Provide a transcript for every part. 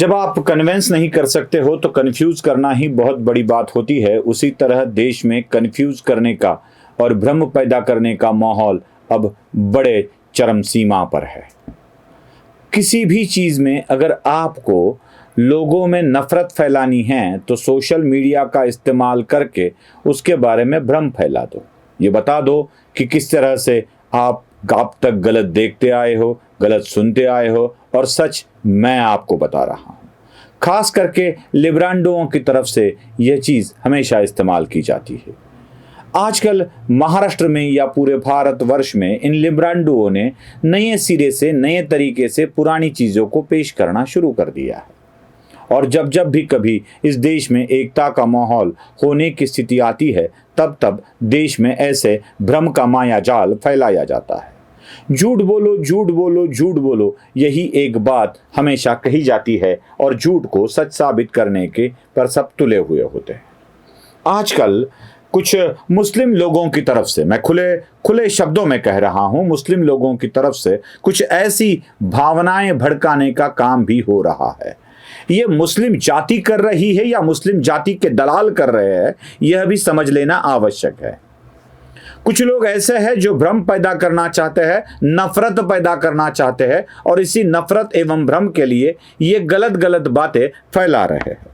जब आप कन्विंस नहीं कर सकते हो तो कन्फ्यूज करना ही बहुत बड़ी बात होती है। उसी तरह देश में कन्फ्यूज करने का और भ्रम पैदा करने का माहौल अब बड़े चरम सीमा पर है। किसी भी चीज़ में अगर आपको लोगों में नफरत फैलानी है तो सोशल मीडिया का इस्तेमाल करके उसके बारे में भ्रम फैला दो। ये बता दो कि किस तरह से आप तक गलत देखते आए हो, गलत सुनते आए हो, और सच मैं आपको बता रहा हूँ। खास करके लिब्रांडोओं की तरफ से यह चीज़ हमेशा इस्तेमाल की जाती है। आजकल महाराष्ट्र में या पूरे भारतवर्ष में इन लिब्रांडोओं ने नए सिरे से, नए तरीके से पुरानी चीज़ों को पेश करना शुरू कर दिया है। और जब भी कभी इस देश में एकता का माहौल होने की स्थिति आती है, तब तब देश में ऐसे भ्रम का माया जाल फैलाया जाता है। झूठ बोलो, झूठ बोलो, झूठ बोलो, यही एक बात हमेशा कही जाती है और झूठ को सच साबित करने के पर सब तुले हुए होते हैं। आजकल कुछ मुस्लिम लोगों की तरफ से, मैं खुले शब्दों में कह रहा हूं, मुस्लिम लोगों की तरफ से कुछ ऐसी भावनाएं भड़काने का काम भी हो रहा है। ये मुस्लिम जाति कर रही है या मुस्लिम जाति के दलाल कर रहे हैं, यह भी समझ लेना आवश्यक है। कुछ लोग ऐसे हैं जो भ्रम पैदा करना चाहते हैं, नफरत पैदा करना चाहते हैं, और इसी नफरत एवं भ्रम के लिए ये गलत बातें फैला रहे हैं।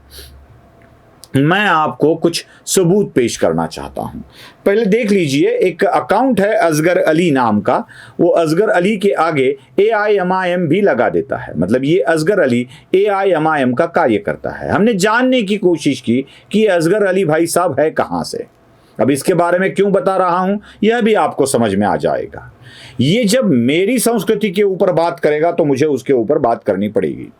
मैं आपको कुछ सबूत पेश करना चाहता हूं। पहले देख लीजिए, एक अकाउंट है असगर अली नाम का। वो असगर अली के आगे AIMIM भी लगा देता है, मतलब ये असगर अली AIMIM का कार्य करता है। हमने जानने की कोशिश की कि ये असगर अली भाई साहब है कहां से। अब इसके बारे में क्यों बता रहा हूं, यह भी आपको समझ में आ जाएगा। ये जब मेरी संस्कृति के ऊपर बात करेगा तो मुझे उसके ऊपर बात करनी पड़ेगी।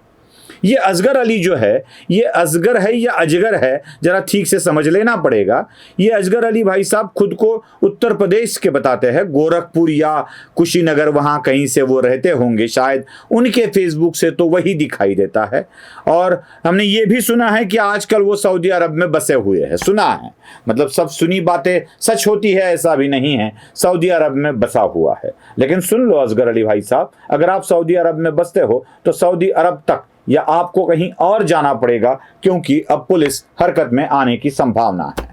ये असगर अली जो है, ये असगर है या अजगर है, जरा ठीक से समझ लेना पड़ेगा। ये असगर अली भाई साहब खुद को उत्तर प्रदेश के बताते हैं, गोरखपुर या कुशीनगर, वहां कहीं से वो रहते होंगे शायद। उनके फेसबुक से तो वही दिखाई देता है। और हमने ये भी सुना है कि आजकल वो सऊदी अरब में बसे हुए हैं। सुना है, मतलब सब सुनी बातें सच होती है ऐसा भी नहीं है। सऊदी अरब में बसा हुआ है। लेकिन सुन लो असगर अली भाई साहब, अगर आप सऊदी अरब में बसते हो तो सऊदी अरब तक या आपको कहीं और जाना पड़ेगा, क्योंकि अब पुलिस हरकत में आने की संभावना है।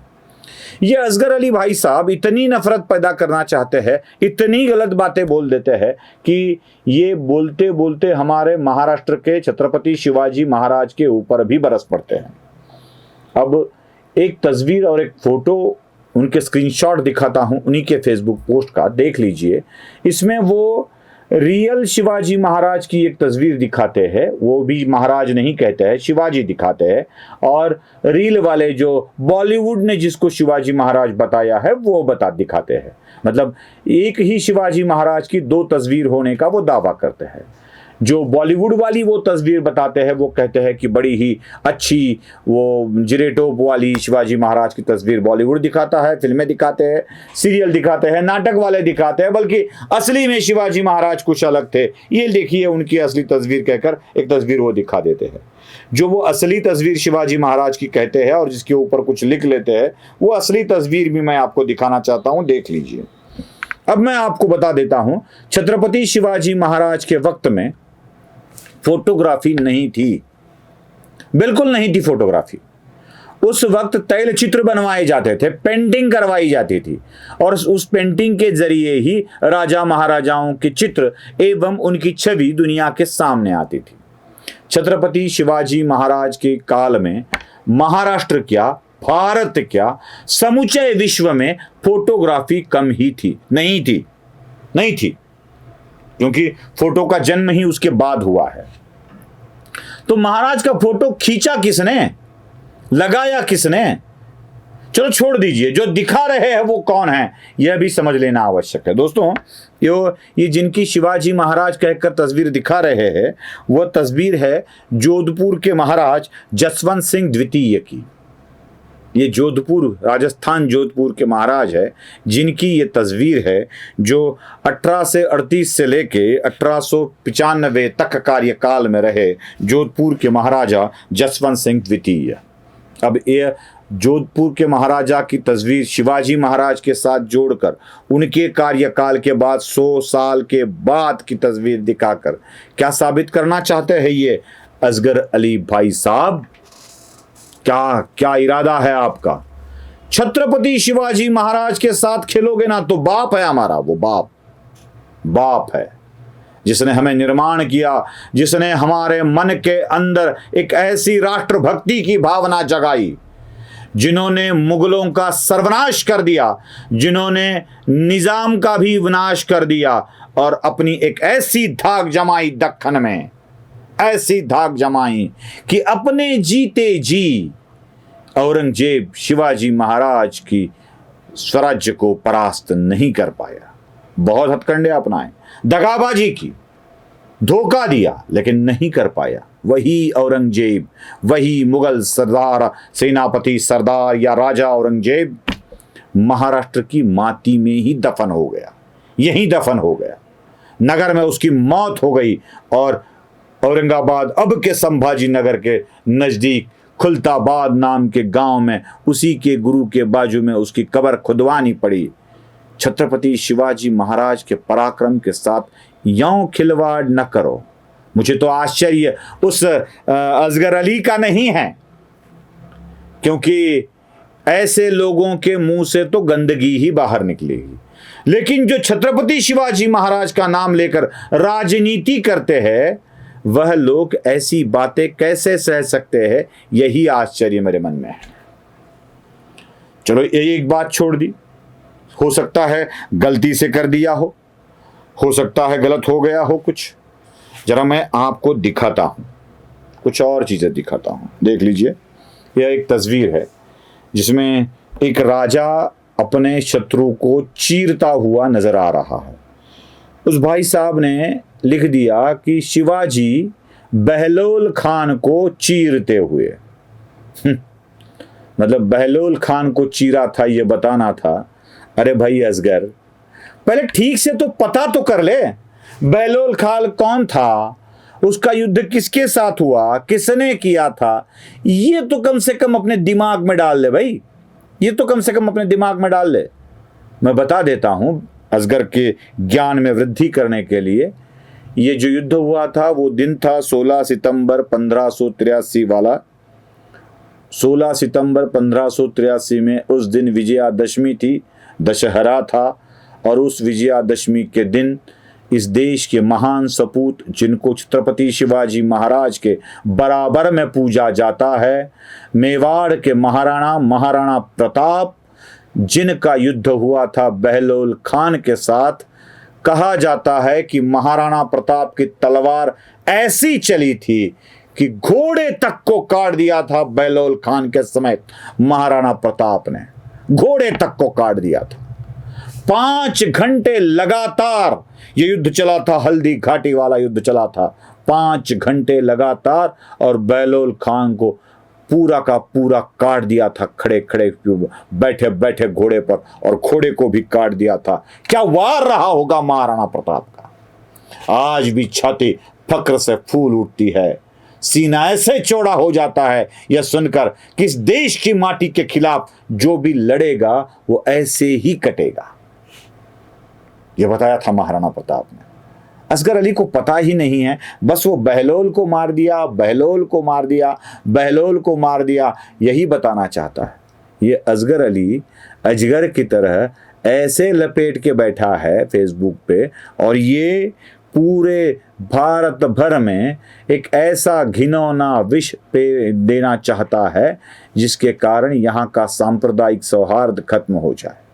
ये असगर अली भाई साहब इतनी नफरत पैदा करना चाहते हैं, इतनी गलत बातें बोल देते हैं कि ये बोलते बोलते हमारे महाराष्ट्र के छत्रपति शिवाजी महाराज के ऊपर भी बरस पड़ते हैं। अब एक तस्वीर और एक फोटो, उनके स्क्रीनशॉट दिखाता हूं उन्हीं के फेसबुक पोस्ट का, देख लीजिए। इसमें वो रियल शिवाजी महाराज की एक तस्वीर दिखाते हैं, वो भी महाराज नहीं कहते हैं, शिवाजी दिखाते हैं। और रील वाले जो बॉलीवुड ने जिसको शिवाजी महाराज बताया है वो दिखाते हैं। मतलब एक ही शिवाजी महाराज की दो तस्वीर होने का वो दावा करते हैं। जो बॉलीवुड वाली वो तस्वीर बताते हैं, वो कहते हैं कि बड़ी ही अच्छी वो जिरेटोप वाली शिवाजी महाराज की तस्वीर बॉलीवुड दिखाता है, फिल्में दिखाते हैं, सीरियल दिखाते हैं, नाटक वाले दिखाते हैं, बल्कि असली में शिवाजी महाराज कुछ अलग थे, ये देखिए उनकी असली तस्वीर कहकर एक तस्वीर वो दिखा देते हैं। जो वो असली तस्वीर शिवाजी महाराज की कहते हैं और जिसके ऊपर कुछ लिख लेते हैं, वो असली तस्वीर भी मैं आपको दिखाना चाहता हूँ, देख लीजिए। अब मैं आपको बता देता हूँ, छत्रपति शिवाजी महाराज के वक्त में फोटोग्राफी नहीं थी, बिल्कुल नहीं थी फोटोग्राफी। उस वक्त तैल चित्र बनवाए जाते थे, पेंटिंग करवाई जाती थी, और उस पेंटिंग के जरिए ही राजा महाराजाओं के चित्र एवं उनकी छवि दुनिया के सामने आती थी। छत्रपति शिवाजी महाराज के काल में महाराष्ट्र क्या, भारत क्या, समूचे विश्व में फोटोग्राफी कम ही थी, नहीं थी, क्योंकि फोटो का जन्म ही उसके बाद हुआ है। तो महाराज का फोटो खींचा किसने, लगाया किसने? चलो छोड़ दीजिए, जो दिखा रहे हैं वो कौन है, यह भी समझ लेना आवश्यक है। दोस्तों, ये जिनकी शिवाजी महाराज कहकर तस्वीर दिखा रहे हैं, वह तस्वीर है जोधपुर के महाराज जसवंत सिंह द्वितीय की। ये जोधपुर, राजस्थान जोधपुर के महाराज है, जिनकी ये तस्वीर है, जो 1838 से लेके 1895 तक कार्यकाल में रहे जोधपुर के महाराजा जसवंत सिंह द्वितीय। अब ये जोधपुर के महाराजा की तस्वीर शिवाजी महाराज के साथ जोड़कर उनके कार्यकाल के बाद 100 साल के बाद की तस्वीर दिखाकर क्या साबित करना चाहते हैं ये असगर अली भाई साहब, क्या क्या इरादा है आपका? छत्रपति शिवाजी महाराज के साथ खेलोगे ना तो बाप है हमारा, वो बाप है जिसने हमें निर्माण किया, जिसने हमारे मन के अंदर एक ऐसी राष्ट्रभक्ति की भावना जगाई, जिन्होंने मुगलों का सर्वनाश कर दिया, जिन्होंने निजाम का भी विनाश कर दिया और अपनी एक ऐसी धाक जमाई दक्कन में, ऐसी धाक जमाई कि अपने जीते जी औरंगजेब शिवाजी महाराज की स्वराज्य को परास्त नहीं कर पाया। बहुत हथकंडे अपनाए, दगाबाजी की, धोखा दिया, लेकिन नहीं कर पाया। वही औरंगजेब, वही मुगल सरदार, सेनापति सरदार या राजा औरंगजेब महाराष्ट्र की माटी में ही दफन हो गया, यहीं दफन हो गया। नगर में उसकी मौत हो गई और औरंगाबाद अब के संभाजी नगर के नजदीक खुलताबाद नाम के गांव में उसी के गुरु के बाजू में उसकी कब्र खुदवानी पड़ी। छत्रपति शिवाजी महाराज के पराक्रम के साथ यों खिलवाड़ न करो। मुझे तो आश्चर्य उस असगर अली का नहीं है, क्योंकि ऐसे लोगों के मुंह से तो गंदगी ही बाहर निकलेगी। लेकिन जो छत्रपति शिवाजी महाराज का नाम लेकर राजनीति करते हैं, वह लोग ऐसी बातें कैसे सह सकते हैं, यही आश्चर्य मेरे मन में है। चलो एक बात छोड़ दी, हो सकता है गलती से कर दिया हो सकता है गलत हो गया हो कुछ। जरा मैं आपको दिखाता हूं, कुछ और चीजें दिखाता हूं। देख लीजिए, यह एक तस्वीर है जिसमें एक राजा अपने शत्रु को चीरता हुआ नजर आ रहा है। उस भाई साहब ने लिख दिया कि शिवाजी बहलोल खान को चीरते हुए। मतलब बहलोल खान को चीरा था, यह बताना था। अरे भाई असगर, पहले ठीक से तो पता तो कर ले, बहलोल खान कौन था, उसका युद्ध किसके साथ हुआ, किसने किया था, ये तो कम से कम अपने दिमाग में डाल ले भाई, ये तो कम से कम अपने दिमाग में डाल ले। मैं बता देता हूं असगर के ज्ञान में वृद्धि करने के लिए। ये जो युद्ध हुआ था वो दिन था 16 सितंबर 1583 वाला। 16 सितंबर 1583 में उस दिन विजयादशमी थी, दशहरा था। और उस विजयादशमी के दिन इस देश के महान सपूत, जिनको छत्रपति शिवाजी महाराज के बराबर में पूजा जाता है, मेवाड़ के महाराणा प्रताप, जिनका युद्ध हुआ था बहलोल खान के साथ। कहा जाता है कि महाराणा प्रताप की तलवार ऐसी चली थी कि घोड़े तक को काट दिया था बहलोल खान के समेत। महाराणा प्रताप ने घोड़े तक को काट दिया था। 5 घंटे लगातार ये युद्ध चला था, हल्दी घाटी वाला युद्ध चला था 5 घंटे लगातार, और बहलोल खान को पूरा का पूरा काट दिया था, खड़े खड़े बैठे बैठे घोड़े पर, और घोड़े को भी काट दिया था। क्या वार रहा होगा महाराणा प्रताप का। आज भी छाती फक्र से फूल उठती है, सीना ऐसे चौड़ा हो जाता है यह सुनकर कि इस देश की माटी के खिलाफ जो भी लड़ेगा वो ऐसे ही कटेगा। यह बताया था महाराणा प्रताप ने। असगर अली को पता ही नहीं है, बस वो बहलोल को मार दिया, बहलोल को मार दिया, बहलोल को मार दिया, यही बताना चाहता है। ये असगर अली अजगर की तरह ऐसे लपेट के बैठा है फेसबुक पे, और ये पूरे भारत भर में एक ऐसा घिनौना विष पे देना चाहता है जिसके कारण यहाँ का सांप्रदायिक सौहार्द खत्म हो जाए।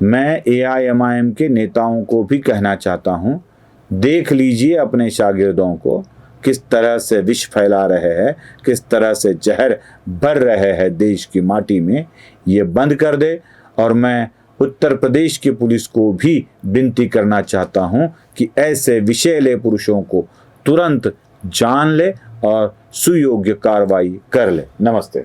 मैं AIMIM के नेताओं को भी कहना चाहता हूँ, देख लीजिए अपने शागिर्दों को किस तरह से विष फैला रहे हैं, किस तरह से जहर भर रहे हैं देश की माटी में। ये बंद कर दे। और मैं उत्तर प्रदेश की पुलिस को भी विनती करना चाहता हूँ कि ऐसे विषैले पुरुषों को तुरंत जान ले और सुयोग्य कार्रवाई कर ले। नमस्ते।